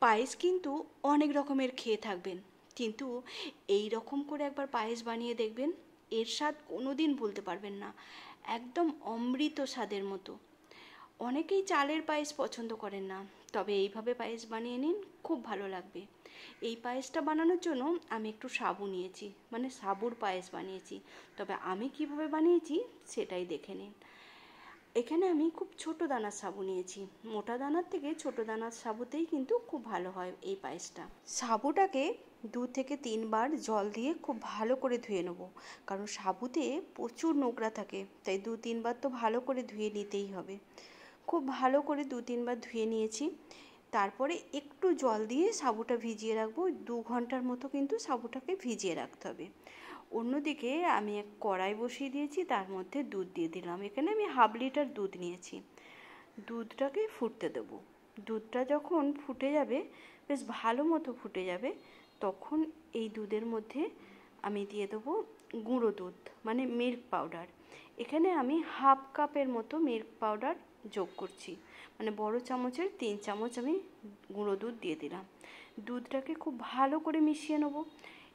পায়েস কিন্তু অনেক রকমের খেয়ে থাকবেন, কিন্তু এই রকম করে একবার পায়েস বানিয়ে দেখবেন, এর স্বাদ কোনো দিন ভুলতে পারবেন না। একদম অমৃত স্বাদের মতো। অনেকেই চালের পায়েস পছন্দ করেন না, তবে এইভাবে পায়েস বানিয়ে নিন, খুব ভালো লাগবে। এই পায়েসটা বানানোর জন্য আমি একটু সাবু নিয়েছি, মানে সাবুর পায়েস বানিয়েছি। তবে আমি কিভাবে বানিয়েছি সেটাই দেখে নিন। এখানে আমি খুব ছোট দানার সাবু নিয়েছি। মোটা দানার থেকে ছোট দানার সাবুতেই কিন্তু খুব ভালো হয় এই পায়েসটা। সাবুটাকে 2 থেকে 3 বার জল দিয়ে খুব ভালো করে ধুয়ে নেবো, কারণ সাবুতে প্রচুর নোংরা থাকে, তাই 2-3 বার তো ভালো করে ধুয়ে নিতেই হবে। খুব ভালো করে 2-3 বার ধুয়ে নিয়েছি। তারপরে একটু জল দিয়ে সাবুটা ভিজিয়ে রাখবো। 2 ঘন্টার মতো কিন্তু সাবুটাকে ভিজিয়ে রাখতে হবে। অন্যদিকে আমি এক কড়াই বসিয়ে দিয়েছি, তার মধ্যে দুধ দিয়ে দিলাম। এখানে আমি 1/2 লিটার দুধ নিয়েছি। দুধটাকে ফুটতে দেবো। দুধটা যখন ফুটে যাবে, বেশ ভালো মতো ফুটে যাবে, তখন এই দুধের মধ্যে আমি দিয়ে দেবো গুঁড়ো দুধ, মানে মিল্ক পাউডার। এখানে আমি 1/2 কাপের মতো মিল্ক পাউডার যোগ করছি, মানে বড় চামচের 3 চামচ আমি গুঁড়ো দুধ দিয়ে দিলাম। দুধটাকে খুব ভালো করে মিশিয়ে নেব।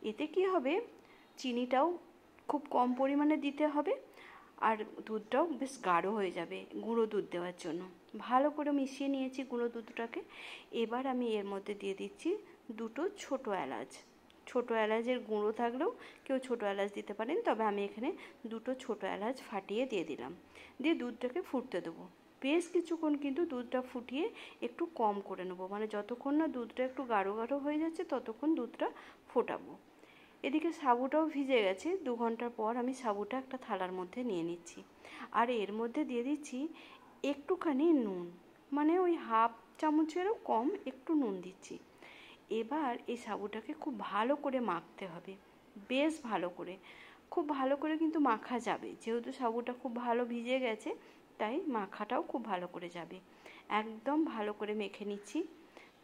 এতে কি হবে, চিনিটাও খুব কম পরিমাণে দিতে হবে, আর দুধটাও বেশ গাঢ় হয়ে যাবে গুঁড়ো দুধ দেওয়ার জন্য। ভালো করে মিশিয়ে নিয়েছি গুঁড়ো দুধটাকে। এবার আমি এর মধ্যে দিয়ে দিচ্ছি 2টো ছোটো এলাচ। ছোটো এলাচের গুঁড়ো থাকলেও কেউ ছোটো এলাচ দিতে পারেন, তবে আমি এখানে 2টো ছোটো এলাচ ফাটিয়ে দিয়ে দিলাম। দিয়ে দুধটাকে ফুটতে দেবো। বেশ কিছুক্ষণ কিন্তু দুধটা ফুটিয়ে একটু কম করে নেবো, মানে যতক্ষণ না দুধটা একটু গাঢ় গাঢ় হয়ে যাচ্ছে ততক্ষণ দুধটা ফোটাবো। এদিকে সাবুটাও ভিজে গেছে। 2 ঘন্টার পর আমি সাবুটা একটা থালার মধ্যে নিয়ে নিচ্ছি, আর এর মধ্যে দিয়ে দিচ্ছি একটুখানি নুন, মানে ওই 1/2 চামচেরও কম একটু নুন দিচ্ছি। এবার এই সাবুটাকে খুব ভালো করে মাখতে হবে, বেশ ভালো করে। খুব ভালো করে কিন্তু মাখা যাবে, যেহেতু সাবুটা খুব ভালো ভিজে গেছে, তাই মাখাটাও খুব ভালো করে যাবে। একদম ভালো করে মেখে নিচ্ছি।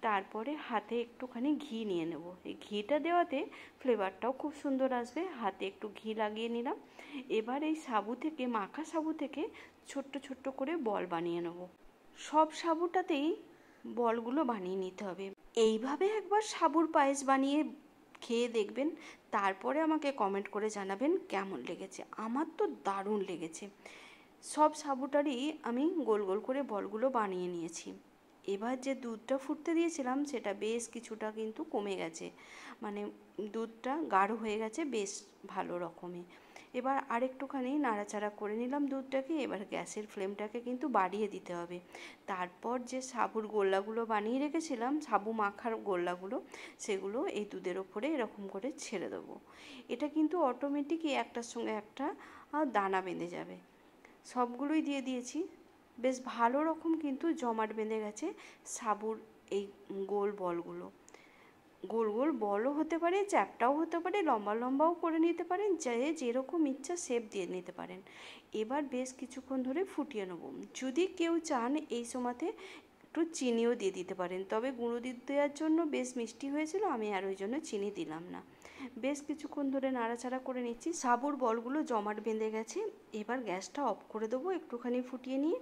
তারপরে হাতে একটুখানি ঘি নিয়ে নেব। এই ঘিটা দেওয়াতে ফ্লেভারটাও খুব সুন্দর আসবে। হাতে একটু ঘি লাগিয়ে নিলাম। এবার এই সাবু থেকে, মাখা সাবু থেকে ছোট্ট ছোট্ট করে বল বানিয়ে নেব। সব সাবুটাতেই বলগুলো বানিয়ে নিতে হবে। এইভাবে একবার সাবুর পায়েস বানিয়ে খেয়ে দেখবেন, তারপরে আমাকে কমেন্ট করে জানাবেন কেমন লেগেছে। আমার তো দারুণ লেগেছে। সব সাবুটারই আমি গোল গোল করে বলগুলো বানিয়ে নিয়েছি। এবার যে দুধটা ফুটতে দিয়েছিলাম সেটা বেশ কিছুটা কিন্তু কমে গেছে, মানে দুধটা গাঢ় হয়ে গেছে বেশ ভালো রকমই। এবার আরেকটুখানি নাড়াচাড়া করে নিলাম দুধটাকে। এবার গ্যাসের ফ্লেমটাকে কিন্তু বাড়িয়ে দিতে হবে। তারপর যে সাবুর গোল্লাগুলো বানিয়ে রেখেছিলাম, সাবু মাখার গোল্লাগুলো, সেগুলো এই দুধের ওপরে এরকম করে ছেড়ে দেবো। এটা কিন্তু অটোমেটিকই একটার সঙ্গে একটা দানা বেঁধে যাবে। সবগুলোই দিয়ে দিয়েছি। বেশ ভালো রকম কিন্তু জমাট বেঁধে গেছে সাবুর এই গোল বলগুলো। গোল গোল বলও হতে পারে, চ্যাপ্টাও হতে পারে, লম্বা লম্বাও করে নিতে পারেন, যে যেরকম ইচ্ছা শেপ দিয়ে নিতে পারেন। এবার বেশ কিছুক্ষণ ধরে ফুটিয়ে নেব। যদি কেউ চান এই সময়তে একটু চিনিও দিয়ে দিতে পারেন, তবে গুঁড়ো দুধ দেওয়ার জন্য বেশ মিষ্টি হয়েছিল, আমি আর ওই জন্য চিনি দিলাম না। বেশ কিছুক্ষণ ধরে নাড়াচাড়া করে নিচ্ছি। সাবুর বলগুলো জমাট বেঁধে গেছে। এবার গ্যাসটা অফ করে দেবো একটুখানি ফুটিয়ে নিয়ে।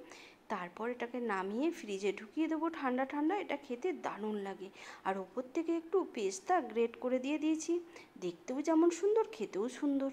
তারপর এটাকে নামিয়ে ফ্রিজে ঢুকিয়ে দেবো ঠান্ডা ঠান্ডা। এটা খেতে দারুণ লাগে। আর ওপর থেকে একটু পেস্তা গ্রেট করে দিয়ে দিয়েছি। দেখতেও যেমন সুন্দর, খেতেও সুন্দর।